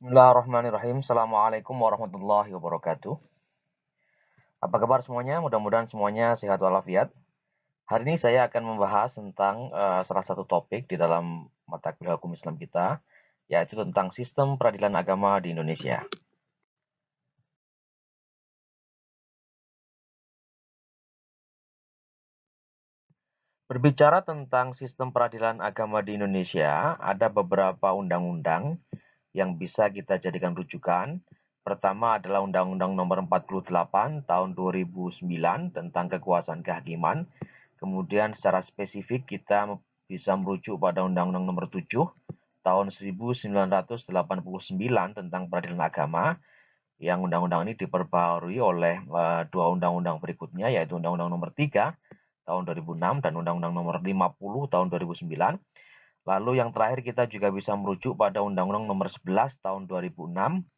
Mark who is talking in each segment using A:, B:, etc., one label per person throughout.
A: Bismillahirrahmanirrahim. Assalamualaikum warahmatullahi wabarakatuh. Apa kabar semuanya? Mudah-mudahan semuanya sehat walafiat. Hari ini saya akan membahas tentang salah satu topik di dalam mata kuliah hukum Islam kita, yaitu tentang sistem peradilan agama di Indonesia. Berbicara tentang sistem peradilan agama di Indonesia, ada beberapa undang-undang yang bisa kita jadikan rujukan. Pertama adalah Undang-Undang Nomor 48 Tahun 2009 tentang kekuasaan kehakiman. Kemudian secara spesifik kita bisa merujuk pada Undang-Undang Nomor 7 Tahun 1989 tentang peradilan agama, yang undang-undang ini diperbaharui oleh dua undang-undang berikutnya, yaitu Undang-Undang Nomor 3 Tahun 2006 dan Undang-Undang Nomor 50 Tahun 2009. Lalu yang terakhir kita juga bisa merujuk pada Undang-Undang Nomor 11 Tahun 2006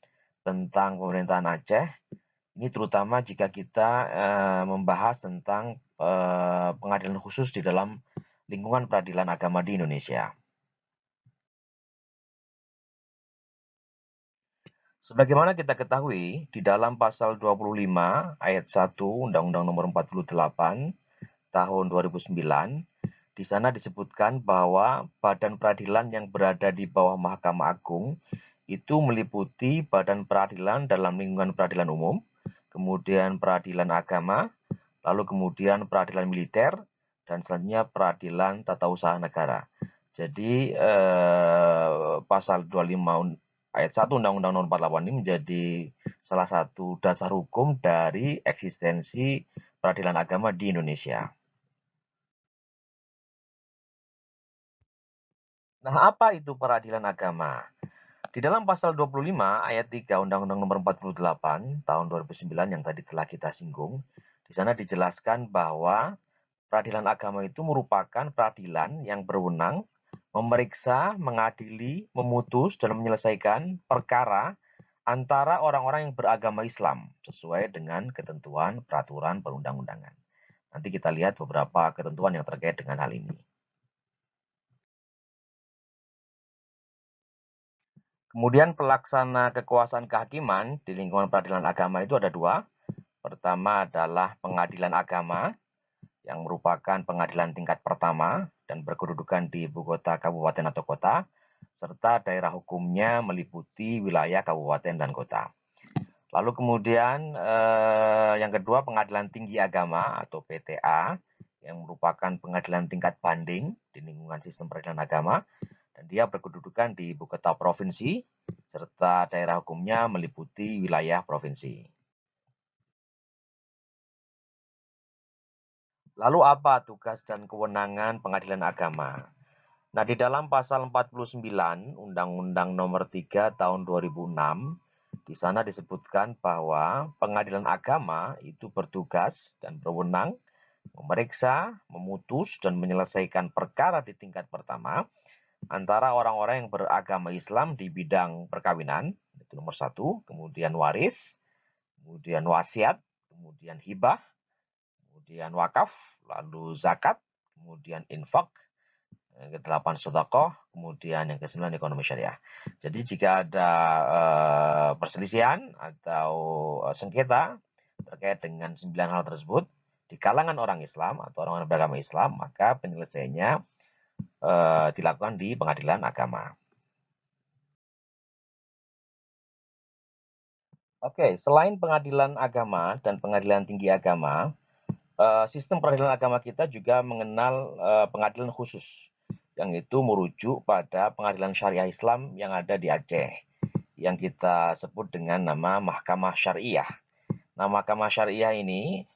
A: tentang pemerintahan Aceh. Ini terutama jika kita membahas tentang pengadilan khusus di dalam lingkungan peradilan agama di Indonesia. Sebagaimana kita ketahui, di dalam pasal 25 ayat 1 Undang-Undang Nomor 48 Tahun 2009, di sana disebutkan bahwa badan peradilan yang berada di bawah Mahkamah Agung itu meliputi badan peradilan dalam lingkungan peradilan umum, kemudian peradilan agama, lalu kemudian peradilan militer, dan selanjutnya peradilan tata usaha negara. Jadi pasal 25 ayat 1 Undang-Undang Nomor 48 ini menjadi salah satu dasar hukum dari eksistensi peradilan agama di Indonesia. Nah, apa itu peradilan agama? Di dalam pasal 25 ayat 3 Undang-Undang Nomor 48 Tahun 2009 yang tadi telah kita singgung, di sana dijelaskan bahwa peradilan agama itu merupakan peradilan yang berwenang memeriksa, mengadili, memutus, dan menyelesaikan perkara antara orang-orang yang beragama Islam sesuai dengan ketentuan peraturan perundang-undangan. Nanti kita lihat beberapa ketentuan yang terkait dengan hal ini. Kemudian pelaksana kekuasaan kehakiman di lingkungan peradilan agama itu ada dua. Pertama adalah pengadilan agama yang merupakan pengadilan tingkat pertama dan berkedudukan di ibu kota, kabupaten, atau kota, serta daerah hukumnya meliputi wilayah kabupaten dan kota. Lalu kemudian yang kedua pengadilan tinggi agama atau PTA yang merupakan pengadilan tingkat banding di lingkungan sistem peradilan agama, dan dia berkedudukan di ibu kota provinsi serta daerah hukumnya meliputi wilayah provinsi. Lalu apa tugas dan kewenangan pengadilan agama? Nah, di dalam pasal 49 Undang-Undang Nomor 3 Tahun 2006, di sana disebutkan bahwa pengadilan agama itu bertugas dan berwenang memeriksa, memutus, dan menyelesaikan perkara di tingkat pertama antara orang-orang yang beragama Islam di bidang perkawinan, itu nomor satu, kemudian waris, kemudian wasiat, kemudian hibah, kemudian wakaf, lalu zakat, kemudian infak, yang ke-8 sedekah, kemudian yang ke-9 ekonomi syariah. Jadi jika ada perselisihan atau sengketa terkait dengan 9 hal tersebut di kalangan orang Islam atau orang beragama Islam, maka penyelesaiannya dilakukan di pengadilan agama. Oke, selain pengadilan agama dan pengadilan tinggi agama, sistem peradilan agama kita juga mengenal pengadilan khusus, yang itu merujuk pada pengadilan syariah Islam yang ada di Aceh, yang kita sebut dengan nama Mahkamah Syariah. Nah, Mahkamah Syariah ini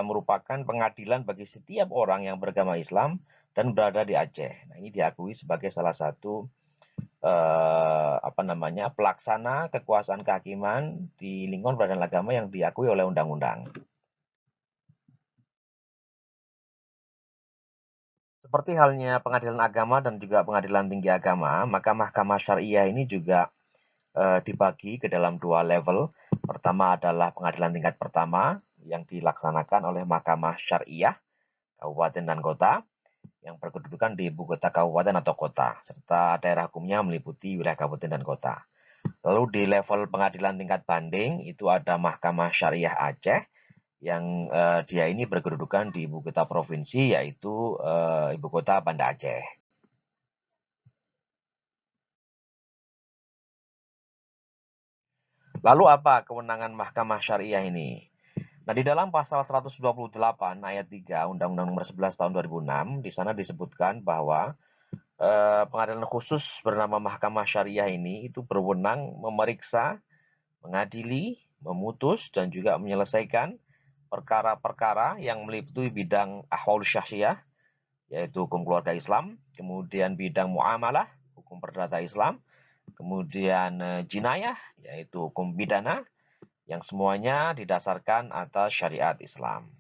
A: merupakan pengadilan bagi setiap orang yang beragama Islam dan berada di Aceh. Nah, ini diakui sebagai salah satu pelaksana kekuasaan kehakiman di lingkungan peradilan agama yang diakui oleh undang-undang. Seperti halnya pengadilan agama dan juga pengadilan tinggi agama, maka Mahkamah Syariah ini juga dibagi ke dalam dua level. Pertama adalah pengadilan tingkat pertama yang dilaksanakan oleh Mahkamah Syariah Kabupaten dan Kota yang berkedudukan di ibu kota kabupaten atau kota, serta daerah hukumnya meliputi wilayah kabupaten dan kota. Lalu di level pengadilan tingkat banding itu ada Mahkamah Syariah Aceh yang dia ini berkedudukan di ibu kota provinsi yaitu ibu kota Banda Aceh. Lalu apa kewenangan Mahkamah Syariah ini? Nah, di dalam pasal 128 ayat 3 Undang-Undang Nomor 11 Tahun 2006, di sana disebutkan bahwa pengadilan khusus bernama Mahkamah Syariah ini itu berwenang memeriksa, mengadili, memutus, dan juga menyelesaikan perkara-perkara yang meliputi bidang ahwal syakhsiyah, yaitu hukum keluarga Islam, kemudian bidang muamalah, hukum perdata Islam, kemudian jinayah, yaitu hukum pidana, yang semuanya didasarkan atas syariat Islam.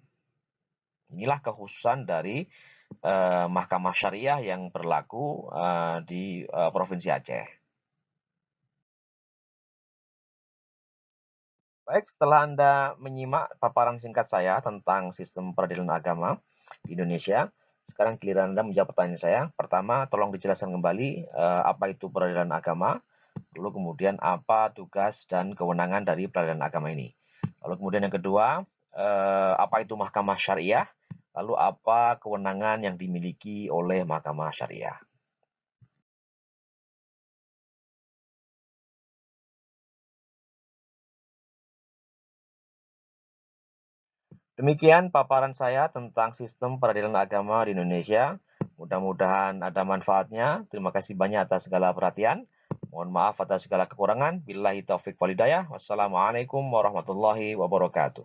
A: Inilah kekhususan dari Mahkamah Syariah yang berlaku di Provinsi Aceh. Baik, setelah Anda menyimak paparan singkat saya tentang sistem peradilan agama di Indonesia, sekarang giliran Anda menjawab pertanyaan saya. Pertama, tolong dijelaskan kembali apa itu peradilan agama, lalu kemudian apa tugas dan kewenangan dari peradilan agama ini. Lalu kemudian yang kedua, apa itu Mahkamah Syariah, lalu apa kewenangan yang dimiliki oleh Mahkamah Syariah. Demikian paparan saya tentang sistem peradilan agama di Indonesia. Mudah-mudahan ada manfaatnya. Terima kasih banyak atas segala perhatian. Mohon maaf atas segala kekurangan. Billahi taufik walhidayah. Wassalamualaikum warahmatullahi wabarakatuh.